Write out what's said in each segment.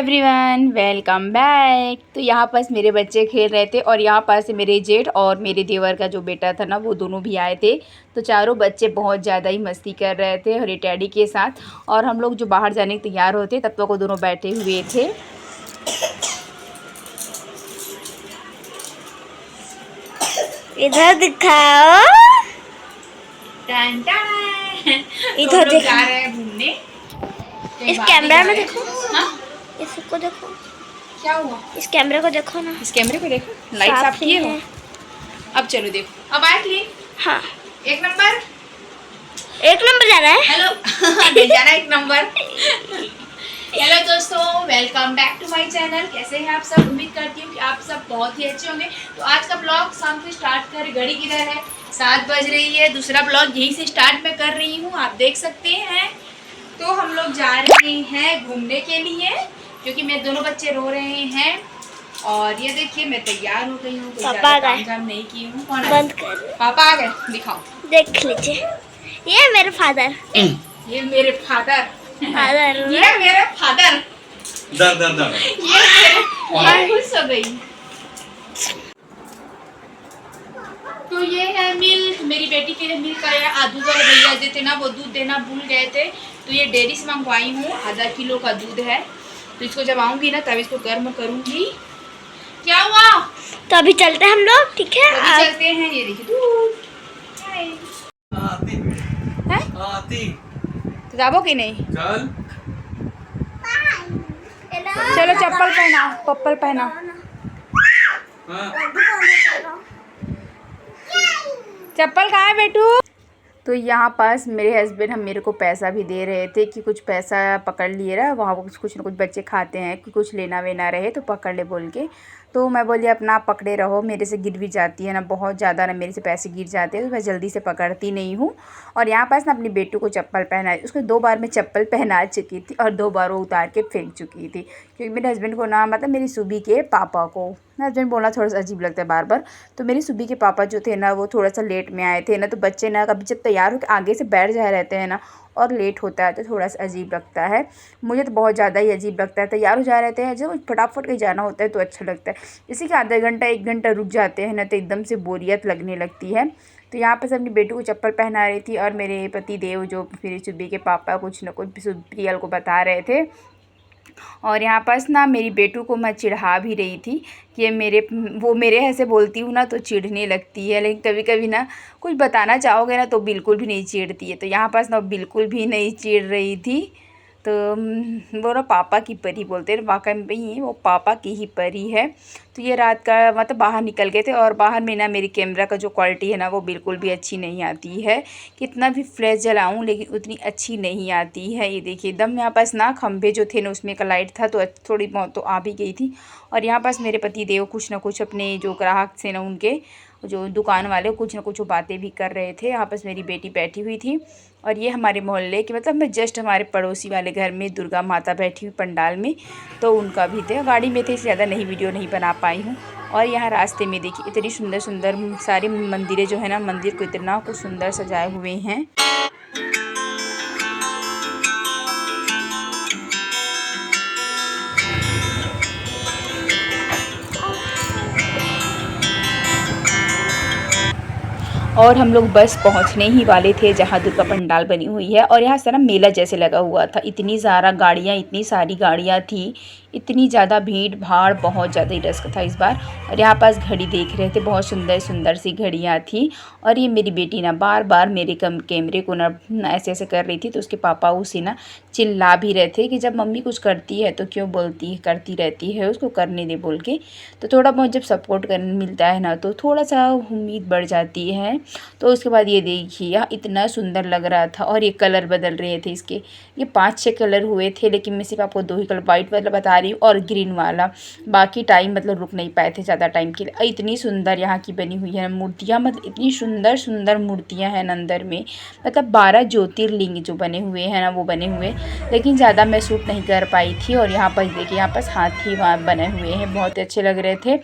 Everyone, welcome back. तो यहाँ पास मेरे बच्चे खेल रहे थे और यहाँ पास मेरे जेठ और मेरे देवर का जो बेटा था ना, वो दोनों भी आए थे। तो चारों बच्चे बहुत ज़्यादा ही मस्ती कर रहे थे हरी टैडी के साथ। और हम लोग जो बाहर जाने के तैयार होते तब तक वो दोनों बैठे हुए थे। इधर दिखाओ, इधर जा रहे हैं घूमने। इस कैमरा में देखो। हाँ? इसको देखो, क्या हुआ? इस कैमरे को देखो ना। इस कैमरे को देखो, लाइट साफ किए हो। अब चलो देखो, अब आया क्लीन। हाँ, एक नंबर जाना है। हेलो नहीं जाना, एक नंबर। हेलो दोस्तों, welcome back to my channel. कैसे हैं आप सब? उम्मीद करती हूँ कि आप सब बहुत ही अच्छे होंगे। तो आज का ब्लॉग शाम से स्टार्ट कर, घड़ी किधर है, 7 बज रही है। दूसरा ब्लॉग यहीं से स्टार्ट मैं कर रही हूँ, आप देख सकते हैं। तो हम लोग जा रहे हैं घूमने के लिए, क्योंकि मेरे दोनों बच्चे रो रहे हैं। और ये देखिए, मैं तैयार हो गई हूँ, पापा आ गए। काम नहीं की हूँ। कौन बंद कर, पापा आ गए, दिखाओ। देख लीजिए, ये मेरे फादर। ये मेरे फादर। फादर ये मेरे फादर। दर ये खुश हो गई। तो ये है मिल्क, मेरी बेटी के लिए मिल्क आया। दूध वाले भैया जो थे ना, वो दूध देना भूल गए थे, तो ये डेयरी से मंगवाई हूँ। आधा किलो का दूध है, तो इसको जब आऊँगी ना तब इसको गर्म करूँगी। क्या हुआ? तो अभी चलते हैं हम लोग, ठीक है? अभी चलते हैं। ये देखिए दूध आती तो जाबो कि नहीं? चल। चलो चप्पल पहनाओ, पप्पल पहनाओ। चप्पल कहाँ है बेटू? तो यहाँ पास मेरे हस्बैंड हम मेरे को पैसा भी दे रहे थे कि कुछ पैसा पकड़ लिए रहा, वहाँ कुछ ना कुछ बच्चे खाते हैं कि कुछ लेना वेना रहे तो पकड़ ले बोल के। तो मैं बोली अपना आप पकड़े रहो, मेरे से गिर भी जाती है ना बहुत ज़्यादा, ना मेरे से पैसे गिर जाते हैं, तो मैं जल्दी से पकड़ती नहीं हूँ। और यहाँ पास ना अपनी बेटू को चप्पल पहनाई, उसको 2 बार मैं चप्पल पहना चुकी थी और 2 बार वो उतार के फेंक चुकी थी। क्योंकि मेरे हस्बैंड को ना, मतलब मेरी सुबी के पापा को, हस्बैंड बोलना थोड़ा सा अजीब लगता है बार बार। तो मेरी सुबी के पापा जो थे ना, वो थोड़ा सा लेट में आए थे ना, तो बच्चे ना कभी जब तैयार होकर आगे से बैठ जाए रहते हैं ना और लेट होता है तो थोड़ा सा अजीब लगता है। मुझे तो बहुत ज़्यादा ही अजीब लगता है। तैयार हो जा रहते हैं, जब फटाफट कहीं जाना होता है तो अच्छा लगता है। इसी के आधा घंटा 1 घंटा रुक जाते हैं ना तो एकदम से बोरियत लगने लगती है। तो यहाँ पर अपनी बेटी को चप्पल पहना रही थी और मेरे पति देव जो मेरी सुबी के पापा कुछ न कुछ प्रियल को बता रहे थे। और यहाँ पास ना मेरी बेटू को मैं चिढ़ा भी रही थी कि वो मेरे ऐसे बोलती हूँ ना तो चिढ़ने लगती है, लेकिन कभी कभी ना कुछ बताना चाहोगे ना तो बिल्कुल भी नहीं चिढ़ती है। तो यहाँ पास ना बिल्कुल भी नहीं चिढ़ रही थी। तो वो ना पापा की परी बोलते हैं, वाकई में भाई वो पापा की ही परी है। तो ये रात का मतलब बाहर निकल गए थे और बाहर में ना मेरी कैमरा का जो क्वालिटी है ना वो बिल्कुल भी अच्छी नहीं आती है। कितना भी फ्लैश जलाऊं लेकिन उतनी अच्छी नहीं आती है। ये देखिए एकदम यहाँ पास ना खंभे जो थे ना उसमें का लाइट था तो थोड़ी बहुत तो आ भी गई थी। और यहाँ पास मेरे पति देव कुछ ना कुछ अपने जो ग्राहक थे ना उनके जो दुकान वाले कुछ ना कुछ बातें भी कर रहे थे। यहाँ पास मेरी बेटी बैठी हुई थी। और ये हमारे मोहल्ले के मतलब मैं जस्ट हमारे पड़ोसी वाले घर में दुर्गा माता बैठी हुई पंडाल में, तो उनका भी थे। गाड़ी में थे, ज़्यादा नहीं वीडियो नहीं बना पाई हूँ। और यहाँ रास्ते में देखिए इतनी सुंदर सुंदर सारी मंदिरें जो है ना, मंदिर को इतना कुछ सुंदर सजाए हुए हैं। और हम लोग बस पहुंचने ही वाले थे जहां दुर्गा पंडाल बनी हुई है। और यहाँ से ना मेला जैसे लगा हुआ था, इतनी सारी गाड़ियाँ थी, इतनी ज़्यादा भीड़ भाड़, बहुत ज़्यादा ही रश था इस बार। और यहाँ पास घड़ी देख रहे थे, बहुत सुंदर सुंदर सी घड़ियाँ थी। और ये मेरी बेटी ना बार बार मेरे कैमरे को ना ऐसे ऐसे कर रही थी, तो उसके पापा उसे ना चिल्ला भी रहे थे कि जब मम्मी कुछ करती है तो क्यों करती रहती है, उसको करने दे बोल के। तो थोड़ा बहुत जब सपोर्ट करने मिलता है ना तो थोड़ा सा उम्मीद बढ़ जाती है। तो उसके बाद ये देखिए यह इतना सुंदर लग रहा था। और ये कलर बदल रहे थे इसके, ये 5-6 कलर हुए थे, लेकिन मैं सिर्फ आपको 2 ही कलर, वाइट वाला बता रही हूँ और ग्रीन वाला। बाकी टाइम मतलब रुक नहीं पाए थे ज़्यादा टाइम के लिए। इतनी सुंदर यहाँ की बनी हुई है मूर्तियाँ, मतलब इतनी सुंदर सुंदर मूर्तियाँ हैं अंदर में। मतलब 12 ज्योतिर्लिंग जो बने हुए हैं ना वो बने हुए, लेकिन ज़्यादा मैं शूट नहीं कर पाई थी। और यहाँ पर देखिए यहाँ पर हाथी वहाँ बने हुए हैं, बहुत अच्छे लग रहे थे।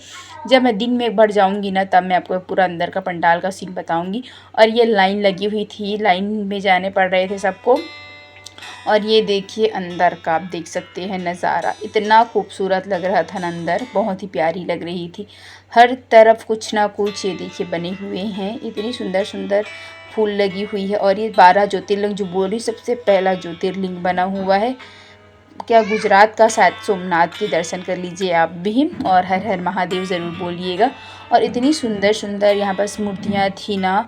जब मैं दिन में एक बार जाऊंगी ना तब मैं आपको पूरा अंदर का पंडाल का सीन बताऊंगी। और ये लाइन लगी हुई थी, लाइन में जाने पड़ रहे थे सबको। और ये देखिए अंदर का आप देख सकते हैं नज़ारा, इतना खूबसूरत लग रहा था ना अंदर, बहुत ही प्यारी लग रही थी। हर तरफ कुछ ना कुछ ये देखिए बने हुए हैं, इतनी सुंदर सुंदर फूल लगी हुई है। और ये 12 ज्योतिर्लिंग जो बोली सबसे पहला ज्योतिर्लिंग बना हुआ है क्या गुजरात का, शायद सोमनाथ के दर्शन कर लीजिए आप भी, और हर हर महादेव ज़रूर बोलिएगा। और इतनी सुंदर सुंदर यहाँ पर मूर्तियाँ थी ना।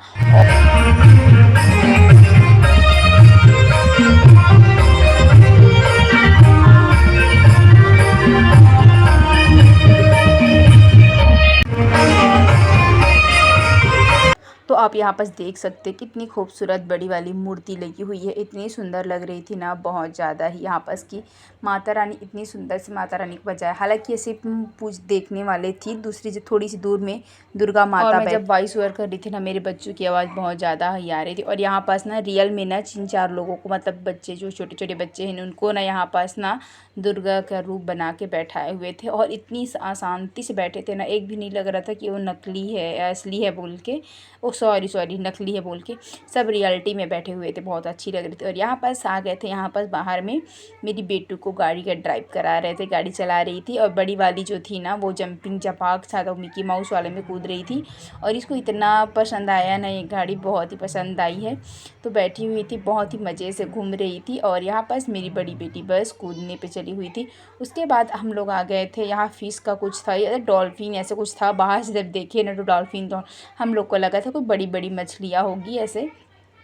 तो आप यहाँ पर देख सकते हैं कितनी खूबसूरत बड़ी वाली मूर्ति लगी हुई है, इतनी सुंदर लग रही थी ना, बहुत ज़्यादा ही। यहाँ पर की माता रानी इतनी सुंदर से माता रानी को बजाया, हालांकि ऐसे पूज देखने वाले थी, दूसरी जो थोड़ी सी दूर में दुर्गा माता। और मैं जब वॉइस ओवर कर रही थी ना, मेरे बच्चों की आवाज़ बहुत ज़्यादा ही आ रही थी। और यहाँ पास ना रियल में ना 3-4 लोगों को, मतलब बच्चे जो छोटे छोटे बच्चे हैं उनको ना यहाँ पास ना दुर्गा का रूप बना के बैठाए हुए थे, और इतनी शांति से बैठे थे ना, एक भी नहीं लग रहा था कि वो नकली है या असली है बोल के, ओ सॉरी नकली है बोल के, सब रियलिटी में बैठे हुए थे, बहुत अच्छी लग रही थी। और यहाँ पास आ गए थे, यहाँ पास बाहर में मेरी बेटू को गाड़ी का ड्राइव करा रहे थे, गाड़ी चला रही थी। और बड़ी वाली जो थी ना वो जंपिंग जपाक था, तो मिकी माउस वाले में कूद रही थी, और इसको इतना पसंद आया ना, ये गाड़ी बहुत ही पसंद आई है, तो बैठी हुई थी, बहुत ही मज़े से घूम रही थी। और यहाँ पास मेरी बड़ी बेटी बस कूदने पे चली हुई थी। उसके बाद हम लोग आ गए थे, यहाँ फिश का कुछ था या डॉल्फिन ऐसे कुछ था, बाहर से जब देखे ना तो डॉल्फिन, तो हम लोग को लगा था कोई बड़ी बड़ी मछलियाँ होगी ऐसे,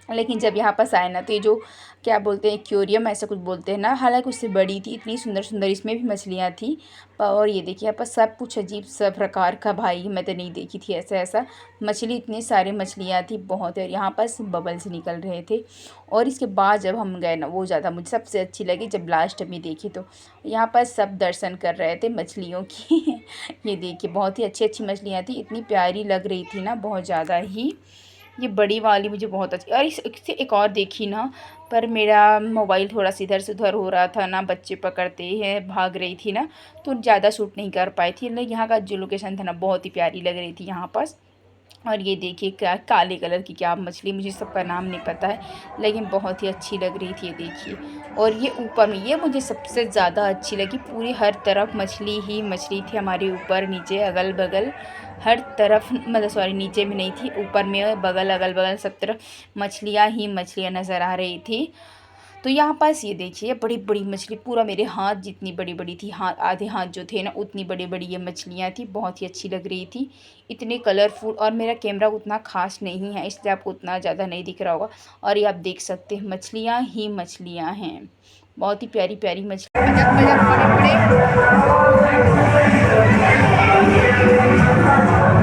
लेकिन जब यहाँ पास आए ना तो ये जो क्या बोलते हैं एक्वेरियम ऐसा कुछ बोलते हैं ना, हालांकि उससे बड़ी थी, इतनी सुंदर सुंदर इसमें भी मछलियाँ थी। और ये देखिए यहाँ पर सब कुछ अजीब सा प्रकार का, भाई मैं तो नहीं देखी थी ऐसा ऐसा मछली, इतनी सारी मछलियाँ थी बहुत। और यहाँ पर बबल्स निकल रहे थे। और इसके बाद जब हम गए ना, वो ज़्यादा मुझे सबसे अच्छी लगी जब लास्ट में देखी, तो यहाँ पर सब दर्शन कर रहे थे मछलियों की ये देखिए बहुत ही अच्छी अच्छी मछलियाँ थी, इतनी प्यारी लग रही थी ना, बहुत ज़्यादा ही। ये बड़ी वाली मुझे बहुत अच्छी, और इससे एक और देखी ना, पर मेरा मोबाइल थोड़ा सा इधर से उधर हो रहा था ना, बच्चे पकड़ते हैं, भाग रही थी ना, तो ज़्यादा शूट नहीं कर पाई थी। लेकिन यहाँ का जो लोकेशन था ना बहुत ही प्यारी लग रही थी यहाँ पास। और ये देखिए क्या काले कलर की क्या मछली, मुझे सबका नाम नहीं पता है, लेकिन बहुत ही अच्छी लग रही थी ये देखिए। और ये ऊपर में, ये मुझे सबसे ज़्यादा अच्छी लगी, पूरी हर तरफ मछली ही मछली थी, हमारे ऊपर नीचे अगल बगल हर तरफ, मतलब सॉरी नीचे में नहीं थी, ऊपर में बगल अगल बगल सब तरफ मछलियाँ ही मछलियाँ नज़र आ रही थी। तो यहाँ पास ये देखिए बड़ी बड़ी मछली, पूरा मेरे हाथ जितनी बड़ी बड़ी थी, हाथ आधे हाथ जो थे ना उतनी बड़ी बड़ी ये मछलियाँ थी, बहुत ही अच्छी लग रही थी, इतने कलरफुल। और मेरा कैमरा उतना खास नहीं है इसलिए आपको उतना ज़्यादा नहीं दिख रहा होगा। और ये आप देख सकते हैं मछलियाँ ही मछलियाँ हैं, बहुत ही प्यारी प्यारी मछली। बड़े बड़े